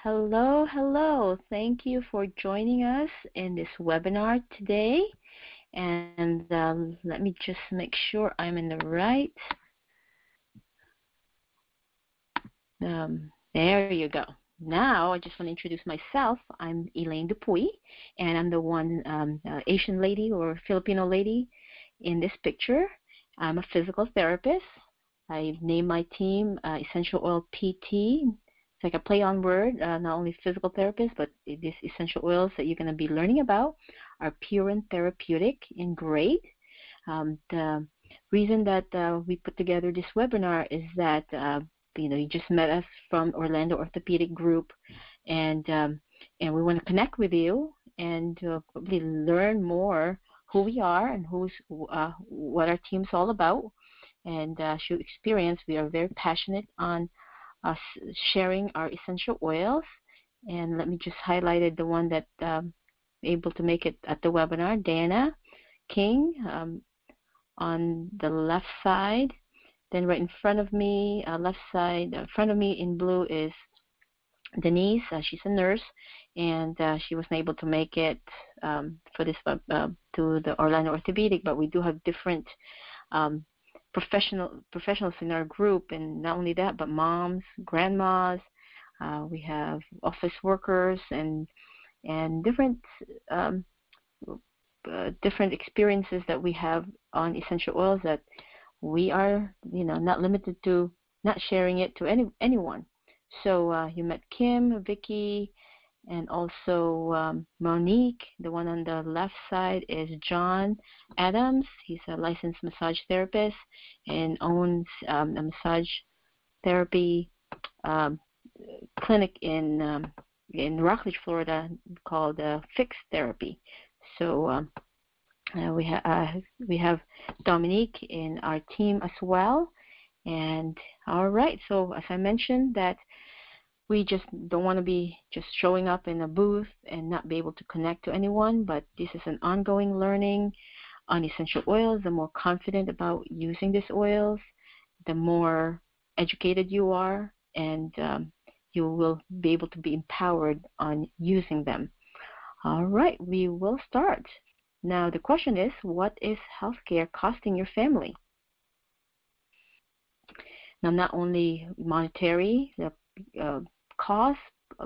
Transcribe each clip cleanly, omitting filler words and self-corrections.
Hello, hello. Thank you for joining us in this webinar today. And let me just make sure I'm in the right. There you go. Now I just want to introduce myself. I'm Elaine Dupuy, and I'm the one Asian lady or Filipino lady in this picture. I'm a physical therapist. I've named my team Essential Oil PT. It's like a play on word, not only physical therapist, but these essential oils that you're going to be learning about are pure and therapeutic and great. The reason that we put together this webinar is that you just met us from Orlando Orthopedic Group, and we want to connect with you and probably learn more who we are and what our team's all about. And through experience, we are very passionate on sharing our essential oils. And let me just highlight the one that able to make it at the webinar, Dana King, on the left side. Then right in front of me, left side, front of me in blue is Denise. She's a nurse, and she wasn't able to make it for this to the Orlando Orthopedic, but we do have different professionals in our group, and not only that, but moms, grandmas. We have office workers and different different experiences that we have on essential oils that we are, not limited to not sharing it to anyone. So you met Kim, Vicky, and also Monique. The one on the left side is John Adams. He's a licensed massage therapist and owns a massage therapy clinic in Rockledge, Florida, called Fix Therapy. So we have Dominique in our team as well. And all right, so as I mentioned, that we just don't want to be just showing up in a booth and not be able to connect to anyone, but this is an ongoing learning on essential oils. The more confident about using these oils, the more educated you are, and you will be able to be empowered on using them. All right, we will start. Now the question is, what is healthcare costing your family? Now, not only monetary, the cost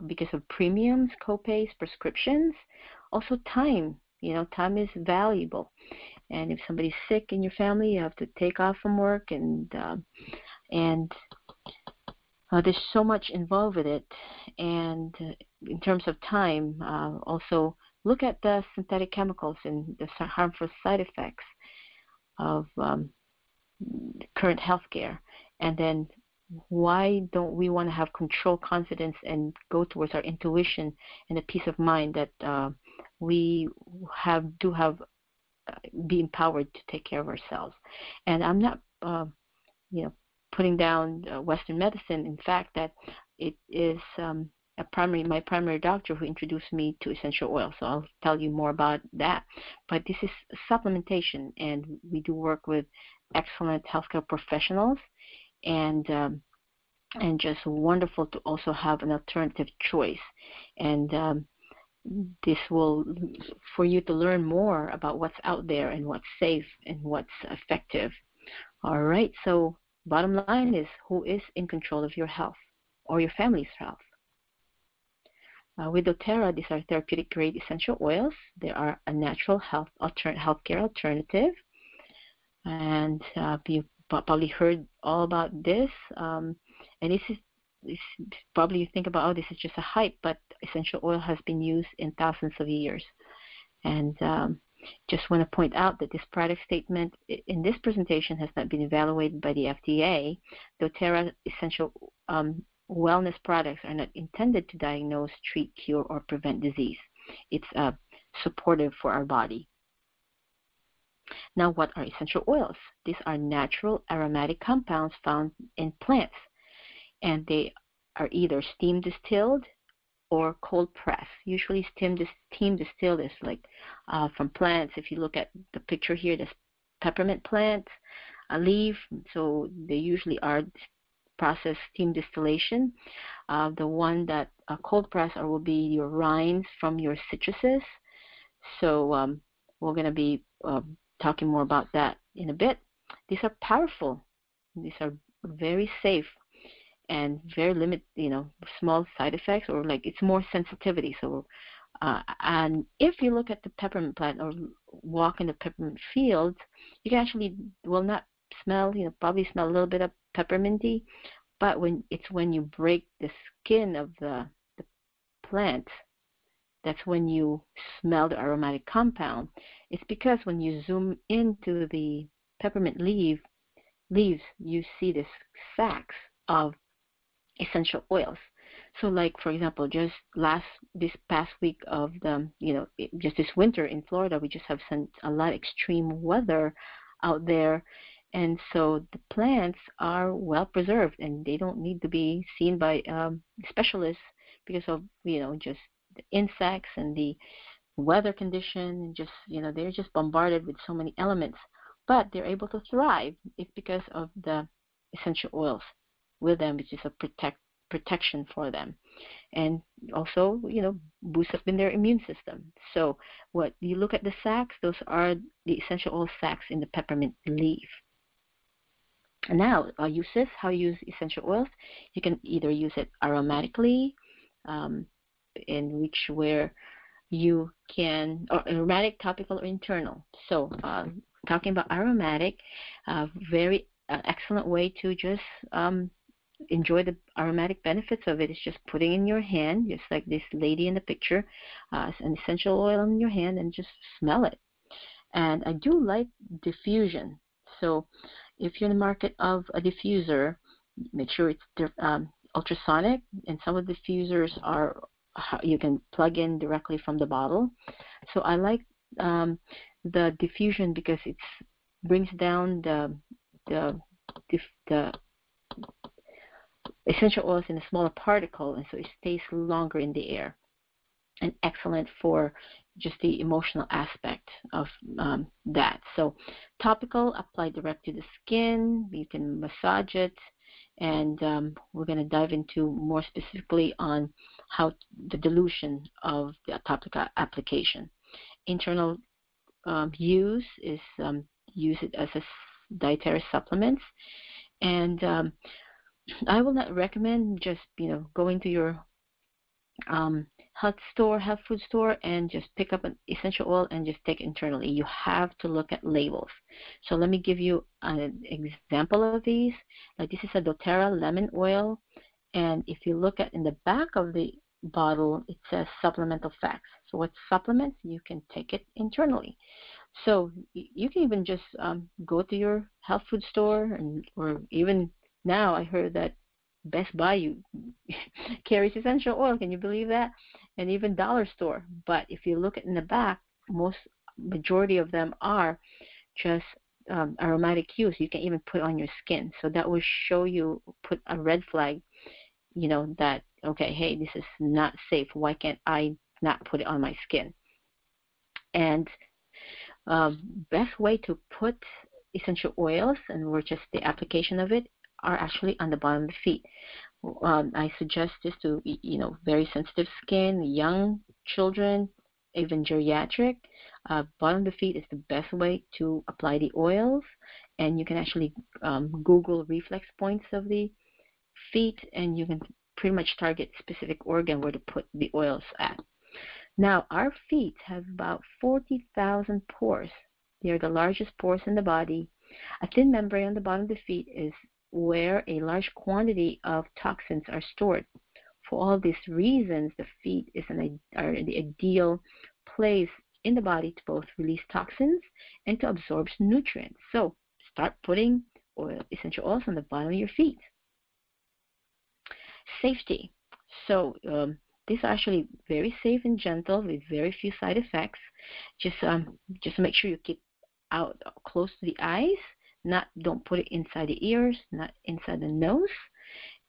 because of premiums, copays, prescriptions, also time. Time is valuable, and if somebody's sick in your family, you have to take off from work, and there's so much involved with it. And in terms of time, also look at the synthetic chemicals and the harmful side effects of current healthcare, and then why don't we want to have control, confidence, and go towards our intuition and the peace of mind that we be empowered to take care of ourselves. And I'm not, putting down Western medicine. In fact, that it is my primary doctor who introduced me to essential oil. So I'll tell you more about that. But this is supplementation, and we do work with excellent healthcare professionals, and just wonderful to also have an alternative choice. And this will, for you to learn more about what's out there and what's safe and what's effective. All right, so bottom line is, who is in control of your health or your family's health? With doTERRA, these are therapeutic grade essential oils. They are a natural healthcare alternative. And you probably heard all about this. And this probably you think about, this is just a hype, but essential oil has been used in thousands of years. And just want to point out that this product statement in this presentation has not been evaluated by the FDA. doTERRA essential wellness products are not intended to diagnose, treat, cure, or prevent disease. It's supportive for our body. Now, what are essential oils? These are natural aromatic compounds found in plants, and they are either steam distilled or cold pressed. Usually steam distilled is like from plants. If you look at the picture here, there's peppermint plants, a leaf, so they usually are process steam distillation. The one that cold press will be your rinds from your citruses. So we're going to be talking more about that in a bit. These are powerful. These are very safe and very small side effects, or like it's more sensitivity. So and if you look at the peppermint plant or walk in the peppermint fields, you can actually will not smell, probably smell a little bit of pepperminty, but when you break the skin of the plant, that's when you smell the aromatic compound. It's because when you zoom into the peppermint leaves, you see this sacs of essential oils. So, like for example, just this past week of just this winter in Florida, we just have sent a lot of extreme weather out there, and so the plants are well preserved, and they don't need to be seen by specialists because of just the insects and the weather condition, and just they're just bombarded with so many elements, but they're able to thrive. It's because of the essential oils with them, which is a protection for them, and also boost up in their immune system. So what you look at the sacs, those are the essential oil sacs in the peppermint leaf. And now uses, how you use essential oils. You can either use it aromatically, where you can, or aromatic, topical, or internal. So talking about aromatic, very excellent way to just enjoy the aromatic benefits of it is just putting in your hand, just like this lady in the picture, an essential oil in your hand, and just smell it. And I do like diffusion. So if you're in the market of a diffuser, make sure it's ultrasonic, and some of the diffusers are you can plug in directly from the bottle. So I like the diffusion because it brings down the essential oils in a smaller particle, and so it stays longer in the air, and excellent for just the emotional aspect of that. So topical, apply direct to the skin. You can massage it, and we're going to dive into more specifically on how the dilution of the topical application. Internal use is use it as a dietary supplements, and I will not recommend just going to your health food store, and just pick up an essential oil and just take it internally. You have to look at labels. So let me give you an example of these. Like this is a doTERRA lemon oil, and if you look at in the back of the bottle, it says supplemental facts. So what supplements? You can take it internally. So you can even just go to your health food store, or even now I heard that Best Buy carries essential oil. Can you believe that? And even dollar store. But if you look at in the back, majority of them are just aromatic use. You can even put on your skin. So that will show you, put a red flag, that, okay, hey, this is not safe. Why can't I not put it on my skin? And best way to put essential oils, and we're just the application of it, are actually on the bottom of the feet. I suggest this to very sensitive skin, young children, even geriatric. Bottom of the feet is the best way to apply the oils, and you can actually Google reflex points of the feet, and you can pretty much target specific organ where to put the oils at. Now, our feet have about 40,000 pores. They are the largest pores in the body. A thin membrane on the bottom of the feet is where a large quantity of toxins are stored. For all these reasons, the feet are the ideal place in the body to both release toxins and to absorb nutrients. So start putting essential oils on the bottom of your feet. Safety. So these are actually very safe and gentle with very few side effects. Just make sure you keep out close to the eyes. Don't put it inside the ears, not inside the nose.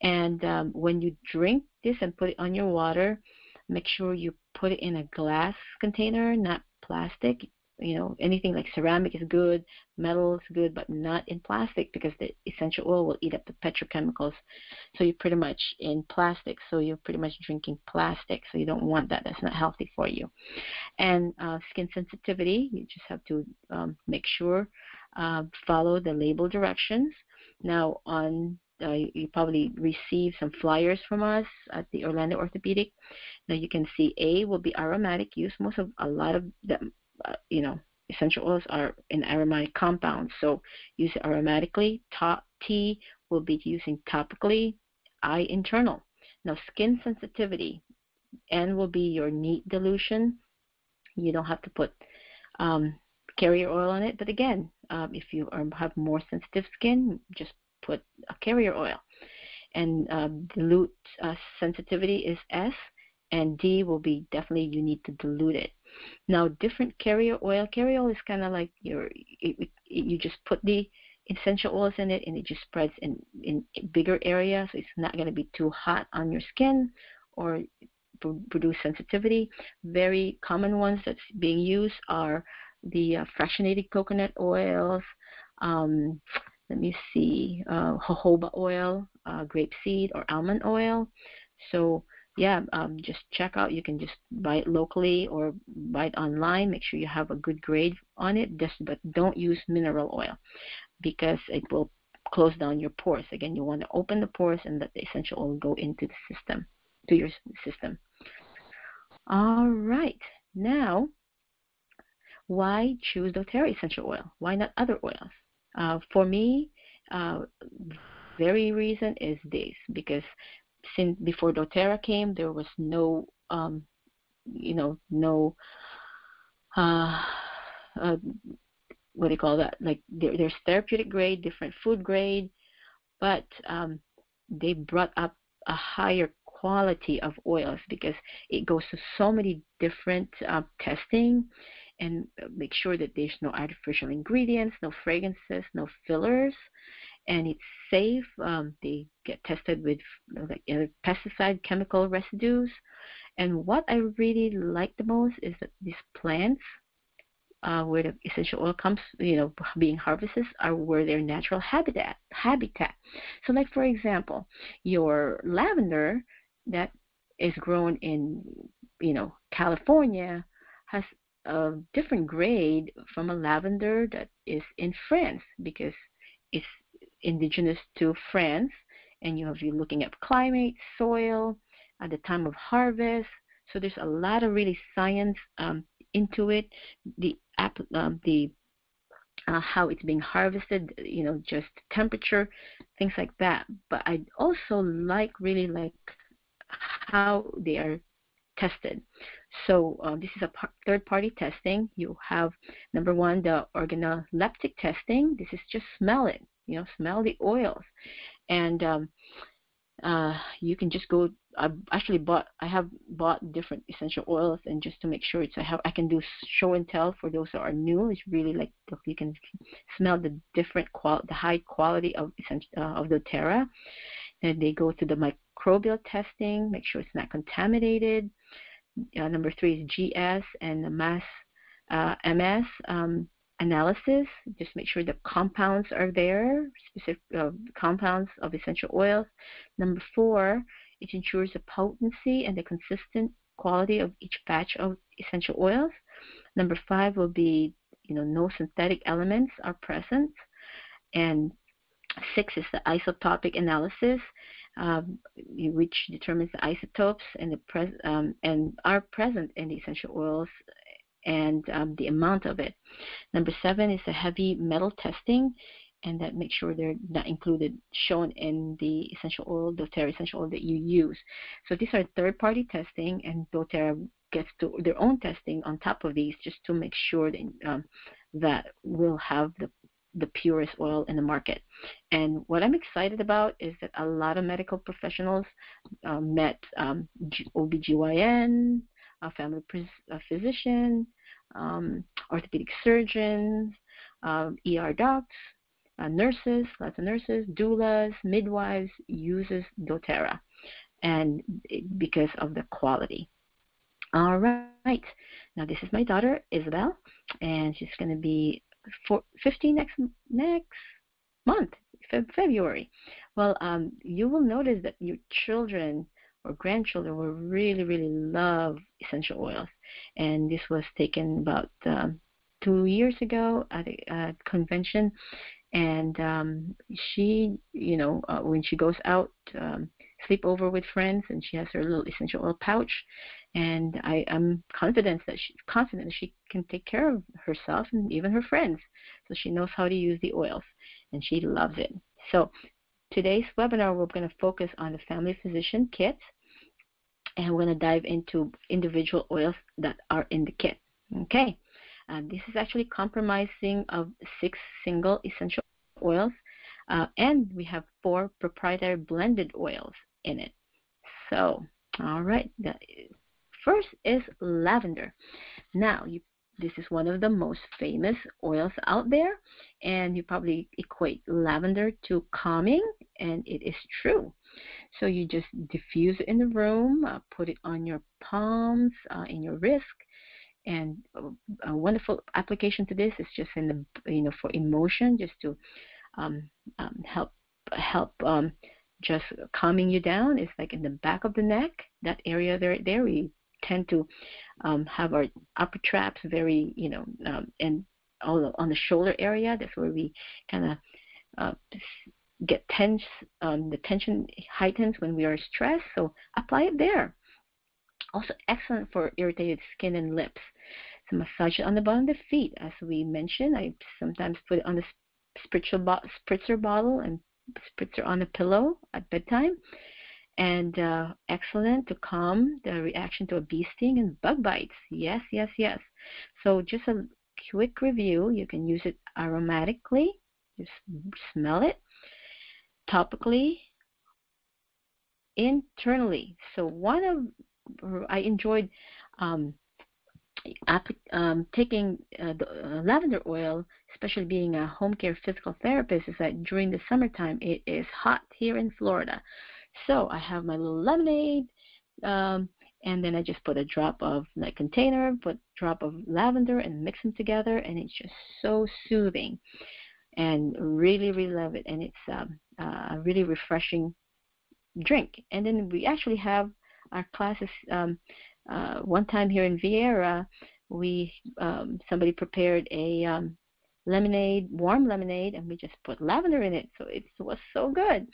And when you drink this and put it on your water, make sure you put it in a glass container, not plastic. anything like ceramic is good, metal is good, but not in plastic, because the essential oil will eat up the petrochemicals. So you're pretty much in plastic, so you're pretty much drinking plastic, so you don't want that. That's not healthy for you. And skin sensitivity, you just have to make sure, follow the label directions. Now, you probably received some flyers from us at the Orlando Orthopedic. Now you can see A will be aromatic use. A lot of them, essential oils are in aromatic compounds, so use it aromatically. T will be using topically. I internal. Now skin sensitivity. N will be your neat dilution. You don't have to put carrier oil on it, but again, if you have more sensitive skin, just put a carrier oil. And dilute sensitivity is S, and D will be definitely you need to dilute it. Now, different carrier oil. Carrier oil is kind of like you just put the essential oils in it, and it just spreads in bigger areas, so it's not going to be too hot on your skin or produce sensitivity. Very common ones that's being used are the fractionated coconut oils. Let me see, jojoba oil, grapeseed, or almond oil. So yeah, just check out. You can just buy it locally or buy it online. Make sure you have a good grade on it. But don't use mineral oil, because it will close down your pores. Again, you want to open the pores and let the essential oil go into the system, to your system. All right. Now, why choose doTERRA essential oil? Why not other oils? For me, very reason is this, because since before doTERRA came, there was no, what do you call that? Like there's therapeutic grade, different food grade, but they brought up a higher quality of oils, because it goes to so many different testing, and make sure that there's no artificial ingredients, no fragrances, no fillers, and it's safe. They get tested with like pesticide chemical residues. And what I really like the most is that these plants, where the essential oil comes, being harvested, are where their natural habitat. So like, for example, your lavender that is grown in, California has a different grade from a lavender that is in France, because it's indigenous to France, and you're looking at climate, soil, at the time of harvest. So there's a lot of really science into it. The how it's being harvested, just temperature, things like that. But I also really like how they are tested. So this is a third-party testing. You have, number one, the organoleptic testing. This is just smell it, smell the oils. And you can just go. I have bought different essential oils, and just to make sure I can do show and tell for those that are new. It's really like you can smell the different the high quality of doTERRA. And they go to the microbial testing, make sure it's not contaminated. Number 3 is GS and the MS analysis. Just make sure the compounds are there, specific compounds of essential oils. Number 4, it ensures the potency and the consistent quality of each batch of essential oils. Number 5 will be, no synthetic elements are present. And 6 is the isotopic analysis, which determines the isotopes and are present in the essential oils, and the amount of it. Number 7 is the heavy metal testing, and that makes sure they're not shown in the essential oil, doTERRA essential oil that you use. So these are third-party testing, and doTERRA gets to their own testing on top of these, just to make sure that we'll have the purest oil in the market. And what I'm excited about is that a lot of medical professionals met OBGYN, a family physician, orthopedic surgeons, ER docs, nurses, lots of nurses, doulas, midwives uses doTERRA, and because of the quality. All right. Now this is my daughter Isabel, and she's going to be 15 next month, February. Well, you will notice that your children or grandchildren will really love essential oils, and this was taken about 2 years ago at a convention. And she, when she goes out, sleep over with friends, and she has her little essential oil pouch, and I'm confident that she can take care of herself and even her friends. So she knows how to use the oils, and she loves it. So today's webinar, we're going to focus on the Family Physician Kit, and we're going to dive into individual oils that are in the kit. Okay. This is actually comprising of 6 single essential oils, and we have 4 proprietary blended oils in it. So, all right, the first is lavender. Now, this is one of the most famous oils out there, and you probably equate lavender to calming, and it is true. So you just diffuse it in the room, put it on your palms, in your wrist. And a wonderful application to this is just in the, for emotion, just to help just calming you down. It's like in the back of the neck, that area there. We tend to have our upper traps very, and all on the shoulder area. That's where we kind of get tense. The tension heightens when we are stressed. So apply it there. Also excellent for irritated skin and lips. So massage it on the bottom of the feet. As we mentioned, I sometimes put it on the spritzer bottle and spritzer on a pillow at bedtime. And excellent to calm the reaction to a bee sting and bug bites. Yes. So just a quick review. You can use it aromatically. Just smell it. Topically. Internally. So I enjoyed taking the lavender oil, especially being a home care physical therapist, is that during the summertime it is hot here in Florida. So I have my little lemonade, and then I just put a drop of container, put a drop of lavender and mix them together, and it's just so soothing, and really love it. And it's a really refreshing drink. And then we actually have our classes. One time here in Vieira, somebody prepared a lemonade, warm lemonade, and we just put lavender in it. So it was so good.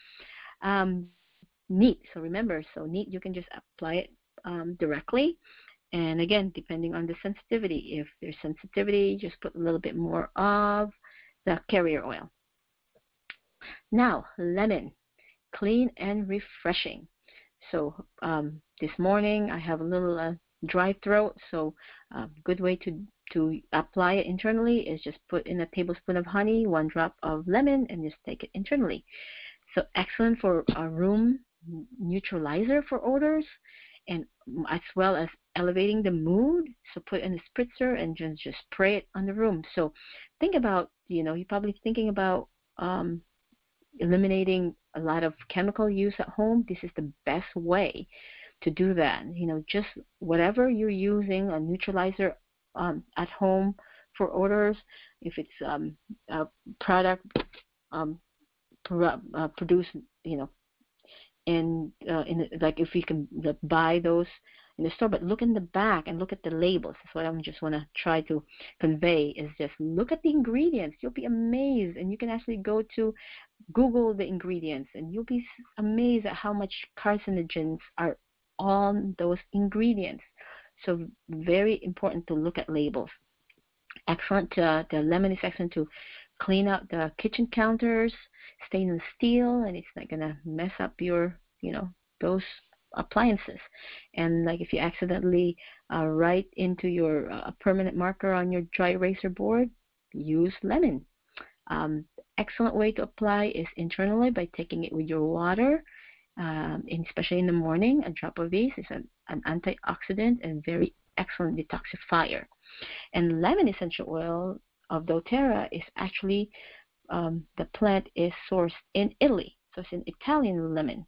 Neat. So remember, neat. You can just apply it directly. And again, depending on the sensitivity. If there's sensitivity, just put a little bit more of the carrier oil. Now, lemon, clean and refreshing. So this morning I have a little dry throat, so a good way to apply it internally is just put in a tablespoon of honey, 1 drop of lemon, and just take it internally. So excellent for a room neutralizer for odors, and as well as elevating the mood. So put in a spritzer and just spray it on the room. So think about, you're probably thinking about eliminating a lot of chemical use at home. This is the best way to do that. Just whatever you're using, a neutralizer at home for odors, if it's a product produced, like if you can buy those in the store, but look in the back and look at the labels. That's what I just want to try to convey, is just look at the ingredients. You'll be amazed, and you can actually go to Google the ingredients, and you'll be amazed at how much carcinogens are on those ingredients. So very important to look at labels. Excellent. The lemon is excellent to clean up the kitchen counters, stainless steel, and it's not going to mess up your, those appliances. And like if you accidentally write into your permanent marker on your dry eraser board, use lemon. Excellent way to apply is internally by taking it with your water, especially in the morning. A drop of this is an antioxidant and very excellent detoxifier. And lemon essential oil of doTERRA is actually, the plant is sourced in Italy. So it's an Italian lemon.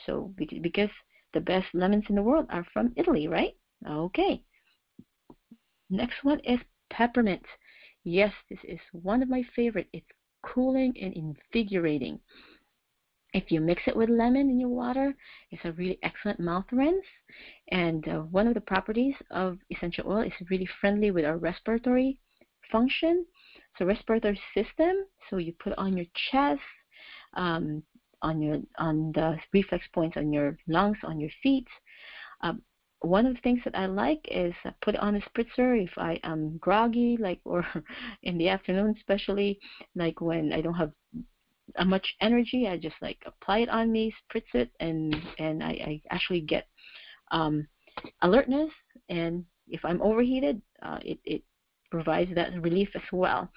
So because the best lemons in the world are from Italy, right? Okay. Next one is peppermint. Yes, this is one of my favorite. It's cooling and invigorating. If you mix it with lemon in your water, it's a really excellent mouth rinse. And one of the properties of essential oil is really friendly with our respiratory function. So respiratory system. So you put on your chest, um, on the reflex points on your lungs, on your feet. Um, one of the things that I like is put it on a spritzer if I am groggy, like, or in the afternoon, especially like when I don't have much energy. I just like apply it on me, spritz it, and I actually get um, alertness. And if I'm overheated, it provides that relief as well.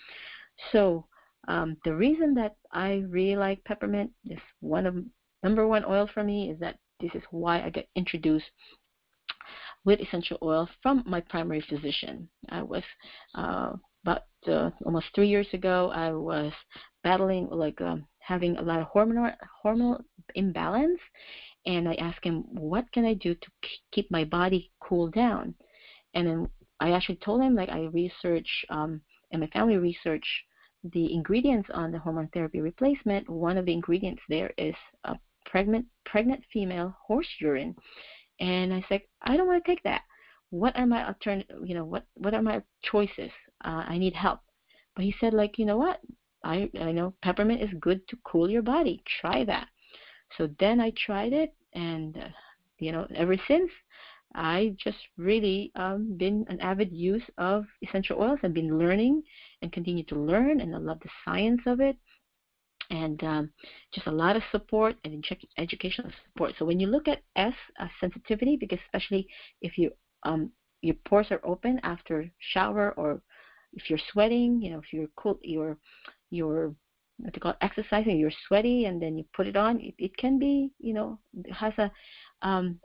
So the reason that I really like peppermint is one of number one oil for me is that this is why I get introduced with essential oil from my primary physician. I was about almost 3 years ago. I was battling having a lot of hormonal imbalance, and I asked him, what can I do to keep my body cool down? And then I actually told him, like, I research and my family research the ingredients on the hormone therapy replacement. One of the ingredients there is a pregnant female horse urine. And I said, I don't want to take that. What are my what are my choices? I need help. But he said, like, you know what? I know peppermint is good to cool your body. Try that. So then I tried it, and ever since, I just really been an avid use of essential oils. I've been learning and continue to learn, and I love the science of it, and just a lot of support and educational support. So when you look at sensitivity, because especially if your pores are open after shower, or if you're sweating, if you're cool, you're what they call exercising, you're sweaty, and then you put it on, it can be, it has a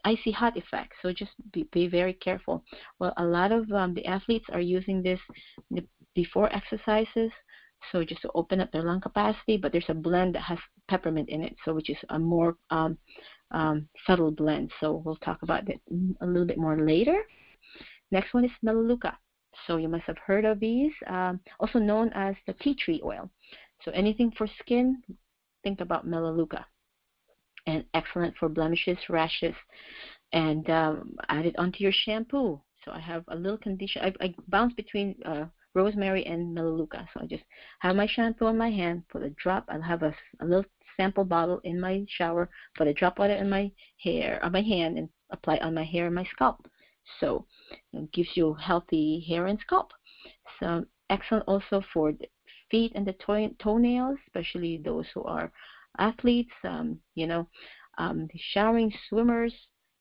icy hot effect. So just be very careful. Well, a lot of the athletes are using this before exercises, so just to open up their lung capacity. But there's a blend that has peppermint in it, so which is a more subtle blend. So we'll talk about it a little bit more later. Next one is melaleuca. So you must have heard of these, also known as the tea tree oil. So anything for skin, think about melaleuca. And excellent for blemishes, rashes, and add it onto your shampoo. So I have a little condition. I bounce between rosemary and melaleuca. So I just have my shampoo in my hand, put a drop. I'll have a little sample bottle in my shower, put a drop of it in my hair, on my hand, and apply it on my hair and my scalp. So it gives you healthy hair and scalp. So excellent also for the feet and the toenails, especially those who are athletes, showering, swimmers,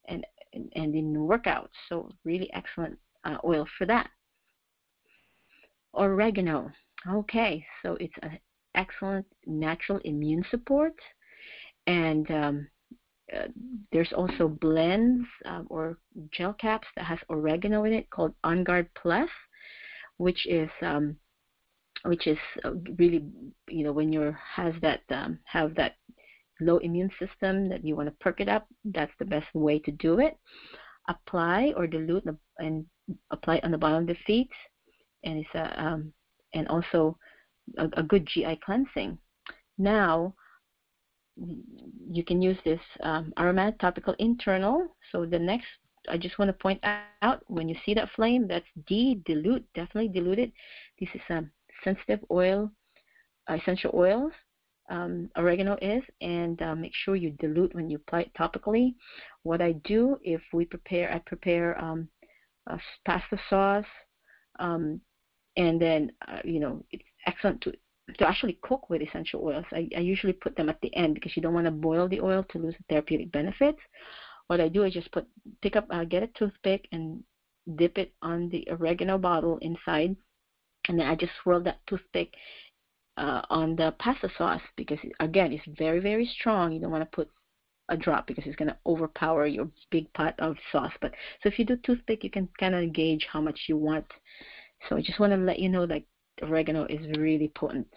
and in workouts. So really excellent oil for that. Oregano. Okay, so it's an excellent natural immune support, and there's also blends or gel caps that has oregano in it called On Guard Plus, which is really, when you have that low immune system that you want to perk it up, that's the best way to do it. Apply or dilute and apply on the bottom of the feet, and it's and also a good GI cleansing. Now you can use this aromatic topical internal. So the next, I just want to point out, when you see that flame, that's dilute, definitely dilute it. This is a sensitive oil, essential oils. Oregano is, and make sure you dilute when you apply it topically. What I do, I prepare a pasta sauce, and then it's excellent to actually cook with essential oils. I usually put them at the end because you don't want to boil the oil to lose the therapeutic benefits. What I do is just get a toothpick and dip it on the oregano bottle inside, and then I just swirl that toothpick on the pasta sauce, because again, it's very, very strong. You don't want to put a drop because it's going to overpower your big pot of sauce. But so if you do toothpick, you can kind of gauge how much you want. So I just want to let you know that oregano is really potent.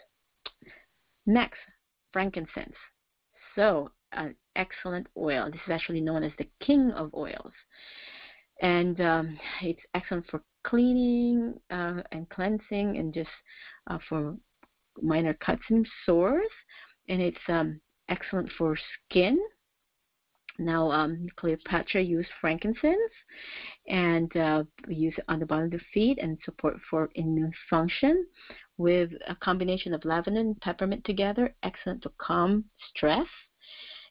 Next, frankincense. So an excellent oil. This is actually known as the king of oils. And it's excellent for cleaning and cleansing, and just for minor cuts and sores. And it's excellent for skin. Now, Cleopatra used frankincense and use it on the bottom of the feet and support for immune function with a combination of lavender and peppermint together, excellent to calm stress.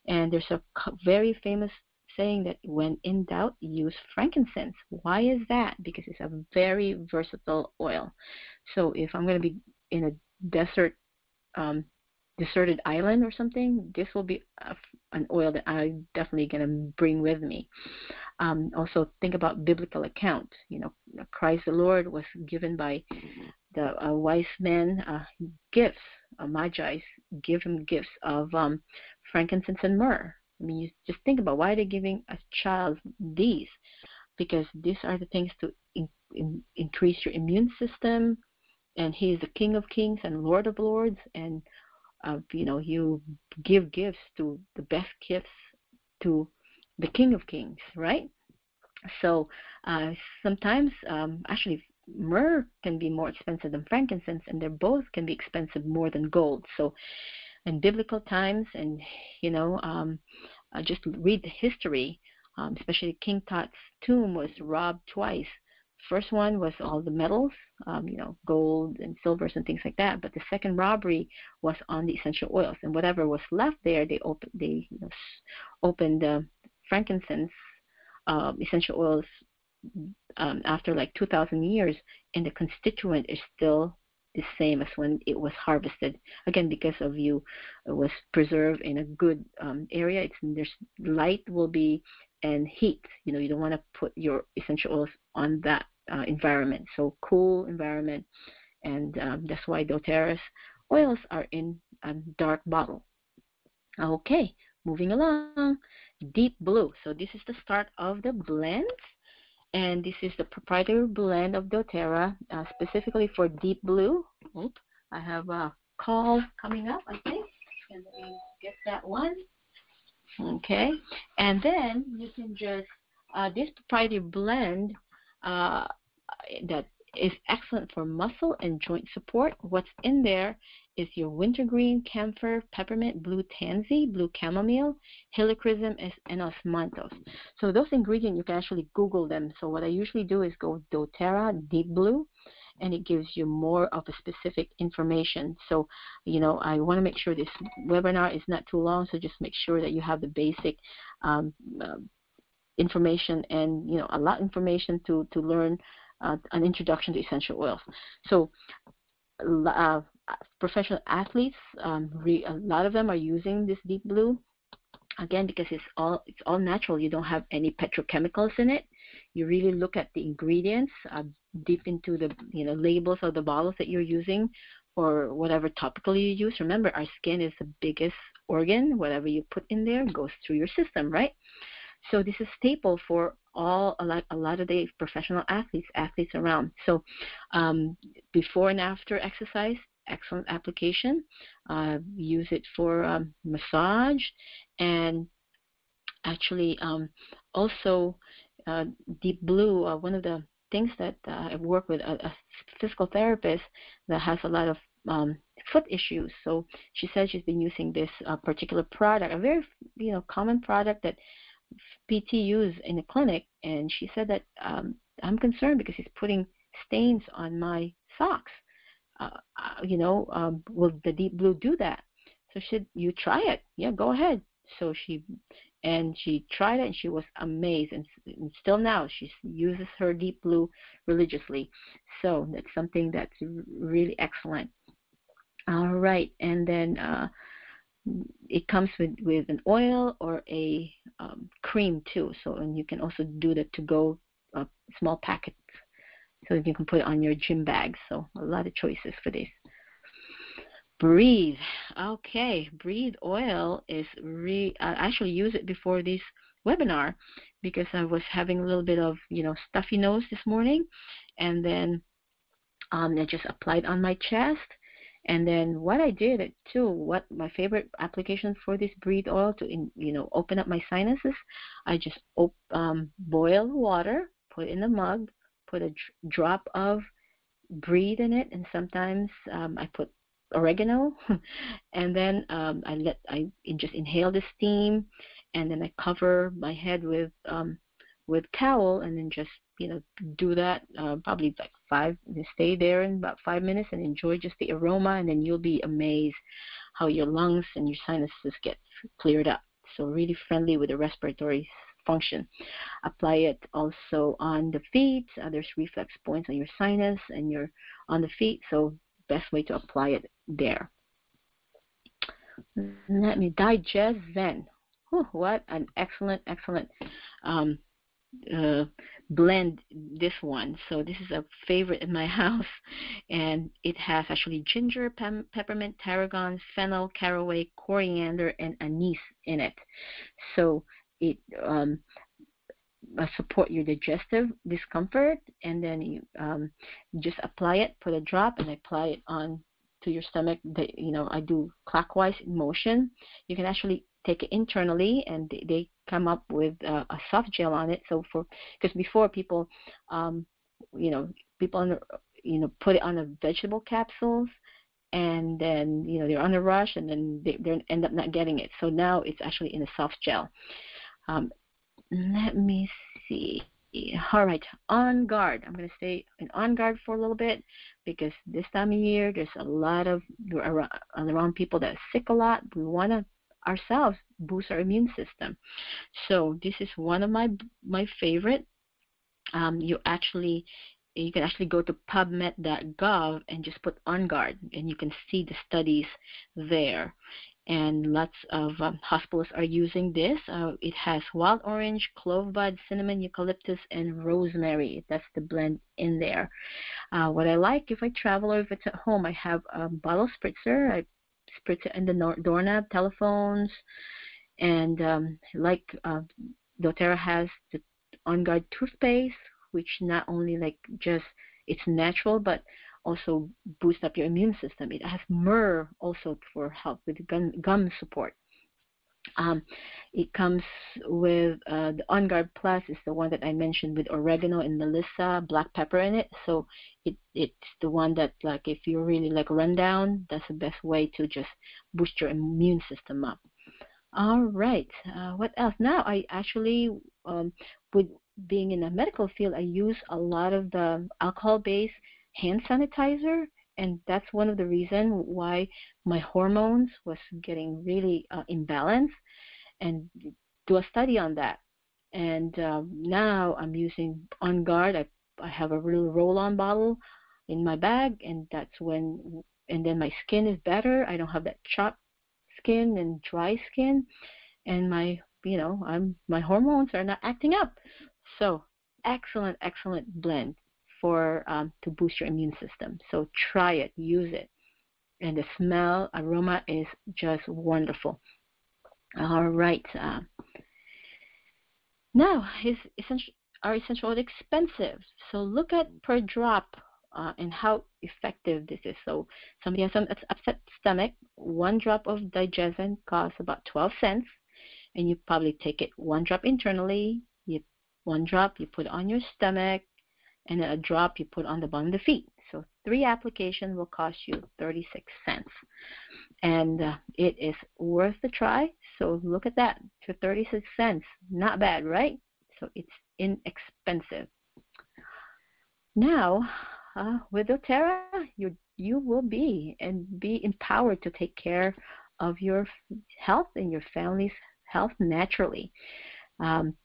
And there's a very famous saying that when in doubt, use frankincense. Why is that? Because it's a very versatile oil. So if I'm going to be in a deserted island or something, this will be an oil that I'm definitely going to bring with me. Also, think about biblical account. Christ the Lord was given by the wise men gifts. Magi give him gifts of frankincense and myrrh. I mean, you just think about why they're giving a child these, because these are the things to increase your immune system. And he is the King of Kings and Lord of Lords, and you give gifts to the best gifts to the King of Kings, right? So sometimes, actually, myrrh can be more expensive than frankincense, and they both can be expensive more than gold. So in biblical times, and just read the history, especially King Tut's tomb was robbed twice. First one was all the metals, gold and silvers and things like that. But the second robbery was on the essential oils, and whatever was left there, they opened the frankincense, essential oils, after like 2,000 years, and the constituent is still the same as when it was harvested. Again, because it was preserved in a good area. There's light will be and heat. You don't want to put your essential oils on that environment. So cool environment, and that's why doTERRA's oils are in a dark bottle. Okay, moving along. Deep blue. So this is the start of the blend. And this is the proprietary blend of doTERRA, specifically for deep blue. Oops, I have a call coming up, I think. And let me get that one. Okay. And then you can just, this proprietary blend that is excellent for muscle and joint support. What's in there is your wintergreen, camphor, peppermint, blue tansy, blue chamomile, helichrysum, and osmanthus. So those ingredients, you can actually Google them. So what I usually do is go doTERRA Deep Blue, and it gives you more of a specific information. So, I want to make sure this webinar is not too long, so just make sure that you have the basic information, and, a lot of information to learn an introduction to essential oils. So professional athletes, a lot of them are using this Deep Blue, again, because it's all natural. You don't have any petrochemicals in it. You really look at the ingredients deep into the labels of the bottles that you're using, or whatever topical you use. Remember, our skin is the biggest organ. Whatever you put in there goes through your system, right? So this is staple for a lot of the professional athletes around. So before and after exercise, excellent application. Use it for massage, and actually also Deep Blue. One of the things that I've worked with a physical therapist that has a lot of foot issues. So she said she's been using this particular product, a very common product that PT use in the clinic, and she said that I'm concerned because he's putting stains on my socks. Will the Deep Blue do that? So she said, you try it. Yeah, go ahead. So she tried it, and she was amazed, and still now she uses her Deep Blue religiously. So that's something that's really excellent. All right, and then it comes with an oil or a cream too. So, and you can also do the to-go small packets, so you can put it on your gym bag. So a lot of choices for this. Breathe. Okay, Breathe oil is I actually use it before this webinar because I was having a little bit of stuffy nose this morning, and then I just applied on my chest. And then what I did too, what my favorite application for this Breathe oil to open up my sinuses, I just boil water put in a mug, put a drop of breathe in it, and sometimes I put oregano, and then I just inhale the steam, and then I cover my head with towel, and then just do that probably like stay there in about 5 minutes and enjoy just the aroma, and then you'll be amazed how your lungs and your sinuses get cleared up. So really friendly with the respiratory function. Apply it also on the feet. There's reflex points on your sinus and on the feet, so best way to apply it there. Let me digest Zen. Whew, what an excellent blend, this one. So this is a favorite in my house, and it has actually ginger, peppermint, tarragon, fennel, caraway, coriander, and anise in it. So it support your digestive discomfort, and then you just apply it, put a drop, and apply it on to your stomach. I do clockwise motion. You can actually take it internally, and they come up with a soft gel on it. So because before people, people put it on the vegetable capsules, and then they're on a rush, and then they end up not getting it. So now it's actually in a soft gel. Let me see. All right, On Guard. I'm going to stay On Guard for a little bit, because this time of year there's a lot of around people that are sick a lot. We want to ourselves boost our immune system. So this is one of my favorite. You can actually go to pubmed.gov and just put On Guard, and you can see the studies there. And lots of hospitals are using this. It has wild orange, clove bud, cinnamon, eucalyptus, and rosemary. That's the blend in there. What I like, if I travel or if it's at home, I have a bottle spritzer. I spritz it in the doorknob, telephones, and doTERRA has the On Guard toothpaste, which not only it's natural, but also boost up your immune system. It has myrrh also for help with gum support. It comes with the On Guard Plus is the one that I mentioned with oregano and melissa, black pepper in it. So it's the one that if you're really run down, that's the best way to just boost your immune system up. All right, what else? Now I actually, with being in the medical field, I use a lot of the alcohol-based hand sanitizer, and that's one of the reasons why my hormones was getting really imbalanced, and do a study on that. And now I'm using On Guard. I have a little roll-on bottle in my bag, and then my skin is better. I don't have that chapped skin and dry skin, and my hormones are not acting up. So excellent blend for to boost your immune system. So try it, use it, and the aroma is just wonderful. All right. Now, are essential oils expensive? So look at per drop and how effective this is. So somebody has some upset stomach, 1 drop of digestion costs about 12 cents, and you probably take it 1 drop internally, 1 drop you put on your stomach, and a drop you put on the bottom of the feet. So 3 applications will cost you 36 cents. And it is worth the try. So look at that, for 36 cents. Not bad, right? So it's inexpensive. Now, with doTERRA, you will be empowered to take care of your health and your family's health naturally.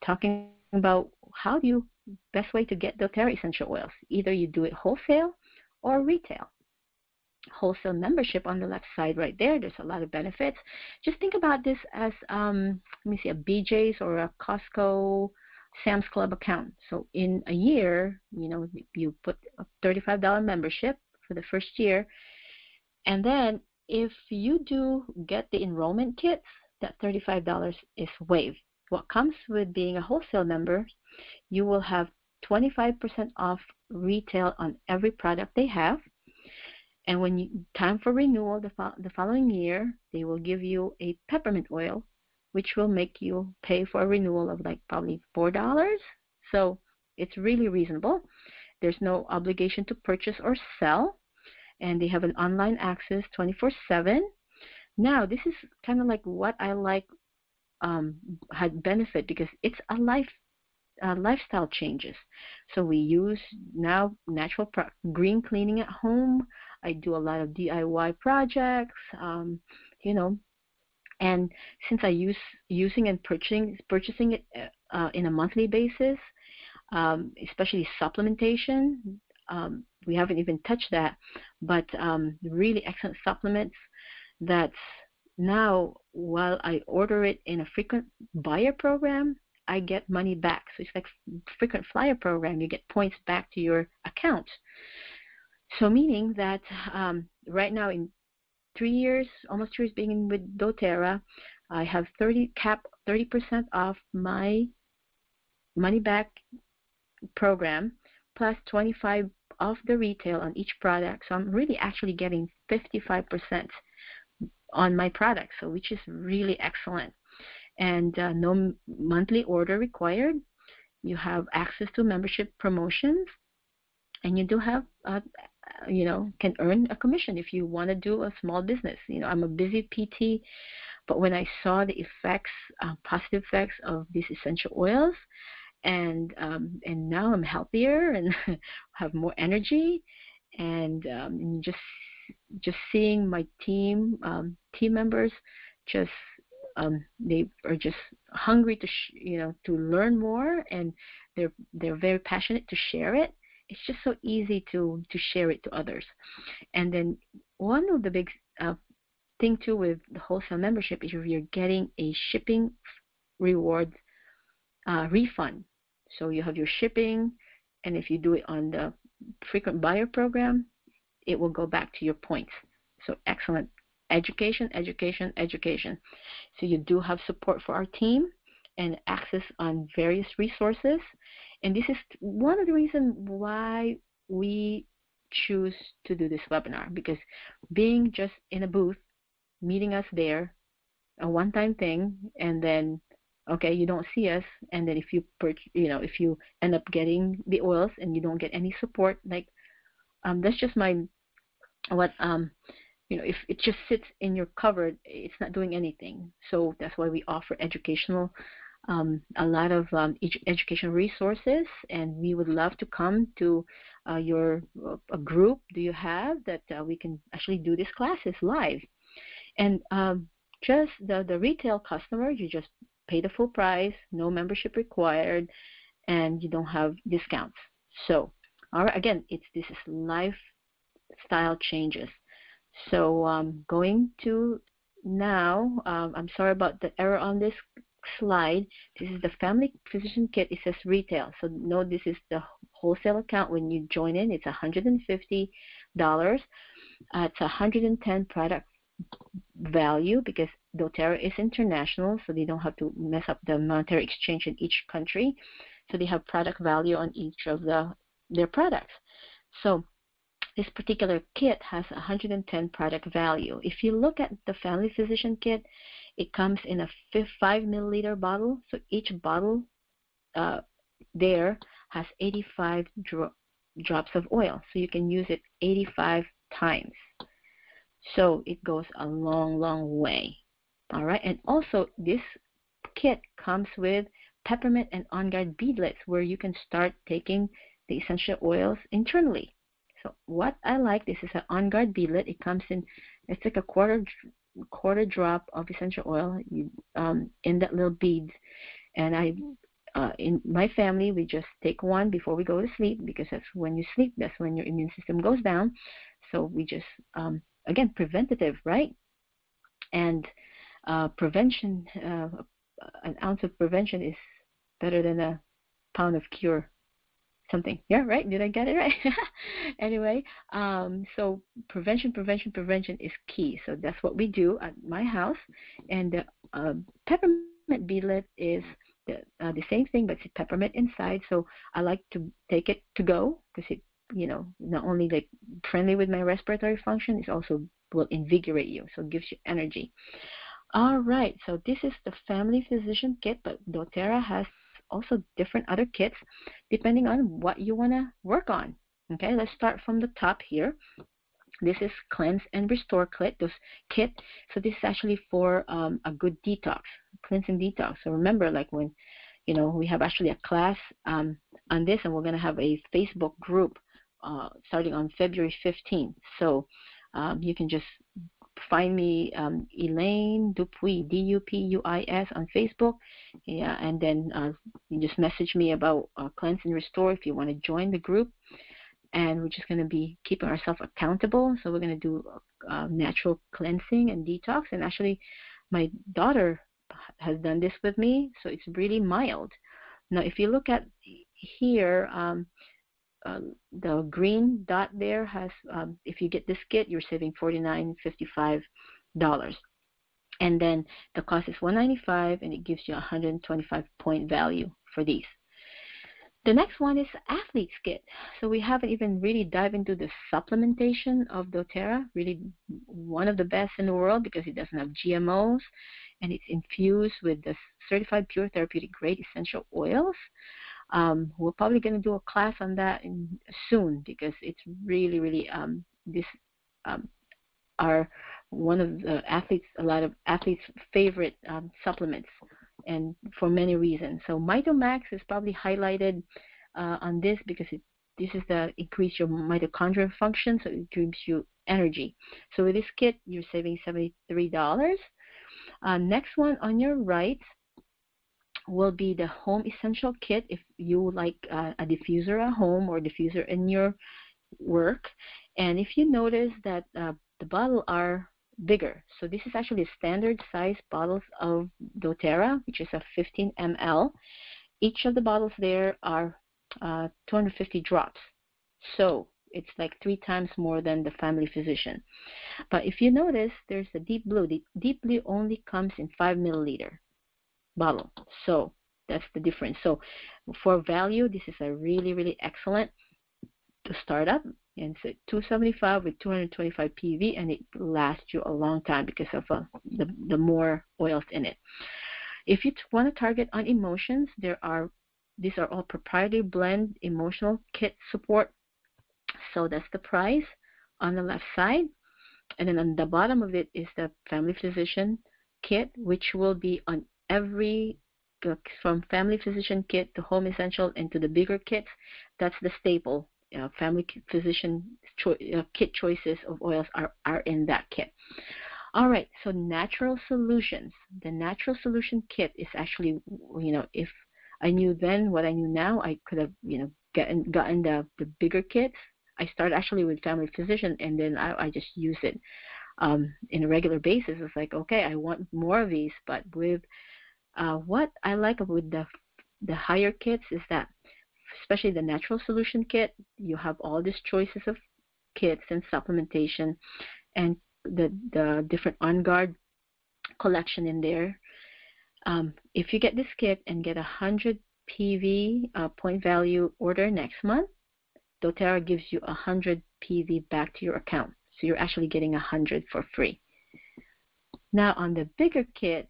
Talking about how do you best way to get doTERRA essential oils. Either you do it wholesale or retail. Wholesale membership on the left side right there, there's a lot of benefits. Just think about this as a BJ's or a Costco, Sam's Club account. So in a year, you put a $35 membership for the first year, and then if you do get the enrollment kits, that $35 is waived. What comes with being a wholesale member, you will have 25% off retail on every product they have. And when time for renewal the following year, they will give you a peppermint oil, which will make you pay for a renewal of probably $4. So It's really reasonable. There's no obligation to purchase or sell, and they have an online access 24/7. Now, this is kind of like what I like had benefit because it's a lifestyle changes. So we use now natural green cleaning at home. I do a lot of DIY projects, you know, and since I using and purchasing it in a monthly basis, especially supplementation. We haven't even touched that, but really excellent supplements that's now, while I order it in a frequent buyer program, I get money back. So it's like frequent flyer program. You get points back to your account. So meaning that right now in 3 years, almost 3 years being with doTERRA, I have 30% off my money back program plus 25 off the retail on each product. So I'm really actually getting 55% on my product, so which is really excellent. And no monthly order required. You have access to membership promotions, and you do have can earn a commission if you want to do a small business. I'm a busy PT, but when I saw the effects, positive effects of these essential oils, and now I'm healthier and have more energy, and just seeing my team members just they are just hungry to learn more, and they're very passionate to share it. It's just so easy to share it to others. And then one of the big thing too with the wholesale membership is you're getting a shipping reward refund. So you have your shipping, and if you do it on the frequent buyer program, it will go back to your points. So excellent. Education. So you do have support for our team and access on various resources. And this is one of the reasons why we choose to do this webinar, because being just in a booth, meeting us there, a one-time thing, and then okay, you don't see us, and then if you end up getting the oils and you don't get any support, like that's just if it just sits in your cupboard, it's not doing anything. So that's why we offer a lot of educational resources, and we would love to come to a group do you have that we can actually do these classes live. And just the retail customer, you just pay the full price, no membership required, and you don't have discounts. So, all right, again, this is lifestyle changes. So going to now, I'm sorry about the error on this slide. This is the Family Physician Kit. It says retail. So no, this is the wholesale account. When you join in, it's $150. It's 110 product value because doTERRA is international, so they don't have to mess up the monetary exchange in each country. So they have product value on each of their products. So this particular kit has 110 product value. If you look at the Family Physician Kit, it comes in a 5 milliliter bottle. So each bottle there has 85 drops of oil. So you can use it 85 times. So it goes a long, long way. All right. And also this kit comes with peppermint and On Guard beadlets where you can start taking the essential oils internally. So what I like, this is an On Guard beadlet. It comes in, it's like a quarter drop of essential oil in that little bead. And in my family, we just take one before we go to sleep, because that's when you sleep, that's when your immune system goes down. So we just, again, preventative, right? And prevention, an ounce of prevention is better than a pound of cure. Something. Yeah, right? Did I get it right? Anyway, so prevention is key. So that's what we do at my house. And the peppermint beadlet is the same thing, but it's peppermint inside. So I like to take it to go because it, not only like friendly with my respiratory function, it also will invigorate you. So it gives you energy. All right. So this is the Family Physician Kit, but doTERRA has also different other kits depending on what you want to work on. Okay, let's start from the top here. This is Cleanse and Restore kit. So this is actually for a good detox, cleanse and detox. So remember, like when, we have actually a class on this, and we're going to have a Facebook group starting on February 15th. So you can just find me, Elaine Dupuis, Dupuis on Facebook. Yeah, and then you just message me about Cleanse and Restore if you want to join the group. And we're just going to be keeping ourselves accountable. So we're going to do natural cleansing and detox. And actually, my daughter has done this with me, so it's really mild. Now, if you look at here, the green dot there has, if you get this kit, you're saving $49.55. And then the cost is $195, and it gives you 125 point value for these. The next one is Athlete's Kit. So we haven't even really dived into the supplementation of doTERRA, really one of the best in the world because it doesn't have GMOs, and it's infused with the certified pure therapeutic grade essential oils. We're probably going to do a class on that soon because it's really, really, are one of a lot of athletes' favorite supplements, and for many reasons. So MitoMax is probably highlighted on this because this is the increase your mitochondrial function, so it gives you energy. So with this kit, you're saving $73. Next one on your right will be the Home Essential Kit if you like a diffuser at home or diffuser in your work. And if you notice that the bottle are bigger. So this is actually standard size bottles of doTERRA, which is a 15 ml. Each of the bottles there are 250 drops. So it's like 3 times more than the Family Physician. But if you notice, there's the Deep Blue. The Deep Blue only comes in 5 milliliter bottle. So that's the difference. So for value, this is a really, really excellent to start up. And it's $275 with 225 PV, and it lasts you a long time because of the more oils in it. If you want to target on emotions, these are all proprietary blend emotional kit support. So that's the price on the left side, and then on the bottom of it is the Family Physician kit, which will be on every from Family Physician kit to Home Essential and to the bigger kits. That's the staple. Family Physician kit choices of oils are in that kit. All right, so Natural Solutions. The Natural Solution kit is actually, if I knew then what I knew now, I could have, gotten the bigger kits. I started actually with Family Physician, and then I just use it in a regular basis. It's like, okay, I want more of these, but with what I like with the higher kits is that, especially the Natural Solution kit, you have all these choices of kits and supplementation, and the different On Guard collection in there. If you get this kit and get 100 PV point value order next month, doTERRA gives you 100 PV back to your account. So you're actually getting 100 for free. Now on the bigger kits,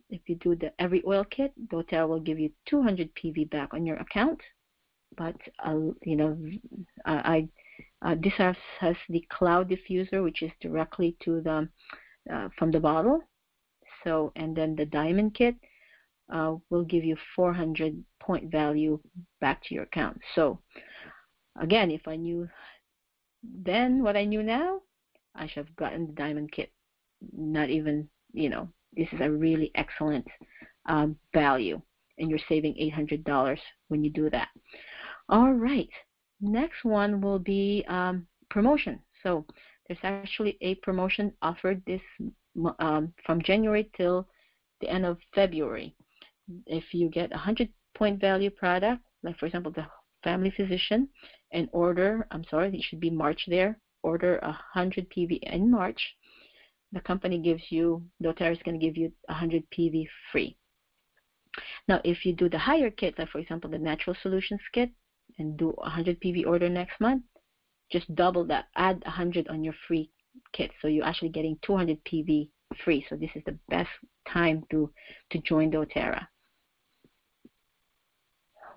if you do the Every Oil kit, doTERRA will give you 200 PV back on your account. But this has the Cloud Diffuser, which is directly to the from the bottle. So, and then the Diamond kit will give you 400 point value back to your account. So, again, if I knew then what I knew now, I should have gotten the Diamond kit. Not even, this is a really excellent value, and you're saving $800 when you do that. All right, next one will be promotion. So there's actually a promotion offered this from January till the end of February. If you get 100 point value product, like for example the Family Physician, and order, it should be March there, order 100 PV in March, the company gives you, doTERRA is going to give you 100 PV free. Now, if you do the higher kit, like for example the Natural Solutions kit, and do 100 PV order next month, just double that, add 100 on your free kit. So you're actually getting 200 PV free. So this is the best time to join doTERRA.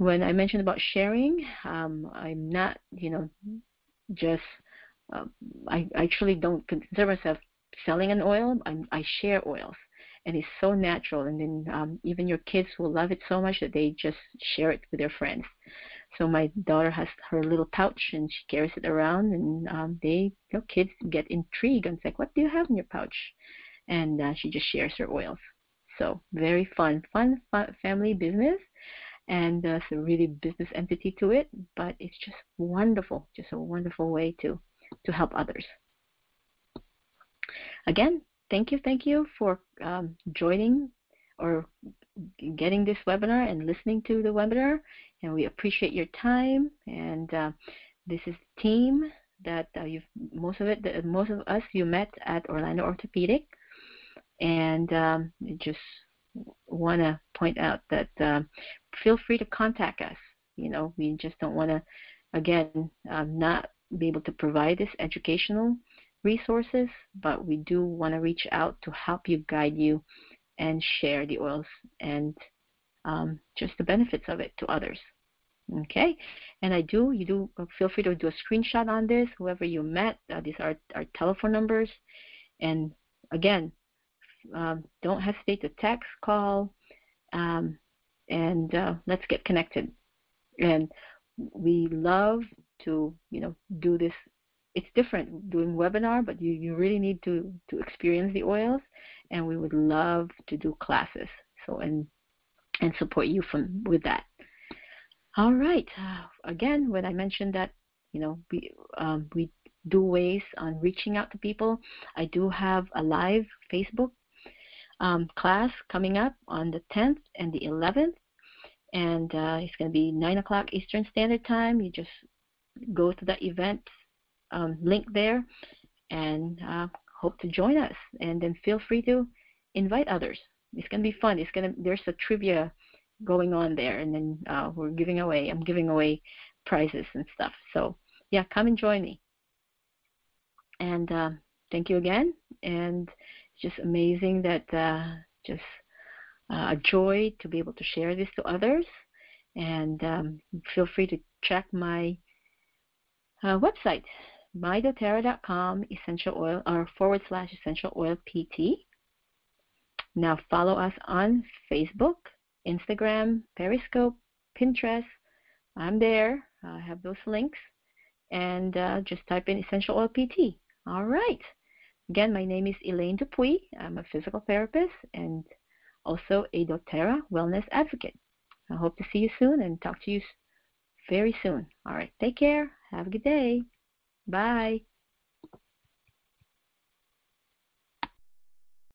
when I mentioned about sharing, I'm not, just I actually don't consider myself selling an oil. I share oils, and it's so natural. And then even your kids will love it so much that they just share it with their friends. So my daughter has her little pouch, and she carries it around, and kids get intrigued and it's like, "What do you have in your pouch?" And she just shares her oils. So very fun family business, and it's a really business entity to it, but it's just wonderful, just a wonderful way to help others. Again, thank you for joining or getting this webinar and listening to the webinar, and we appreciate your time. And this is the team that most of us you met at Orlando Orthopedic, and just want to point out that feel free to contact us. We just don't want to, again, not be able to provide this educational resources, but we do want to reach out to help you, guide you, and share the oils and just the benefits of it to others. Okay, and you do feel free to do a screenshot on this, whoever you met. These are our telephone numbers, and again, don't hesitate to text, call, and let's get connected. And we love to do this. It's different doing webinar, but you really need to experience the oils, and we would love to do classes. So and support you with that. All right. Again, when I mentioned that we do ways on reaching out to people, I do have a live Facebook class coming up on the 10th and the 11th, and it's going to be 9 o'clock Eastern Standard Time. You just go to the event link there, and hope to join us. And then feel free to invite others. It's going to be fun. There's a trivia going on there, and then I'm giving away prizes and stuff. So yeah, come and join me. And thank you again. And it's just amazing that just a joy to be able to share this to others. And feel free to check my website, mydoterra.com essential oil or / essential oil PT. Now follow us on Facebook, Instagram, Periscope, Pinterest. I'm there. I have those links. And just type in Essential Oil PT. All right. Again, my name is Elaine Dupuy. I'm a physical therapist and also a doTERRA wellness advocate. I hope to see you soon and talk to you very soon. All right. Take care. Have a good day. Bye.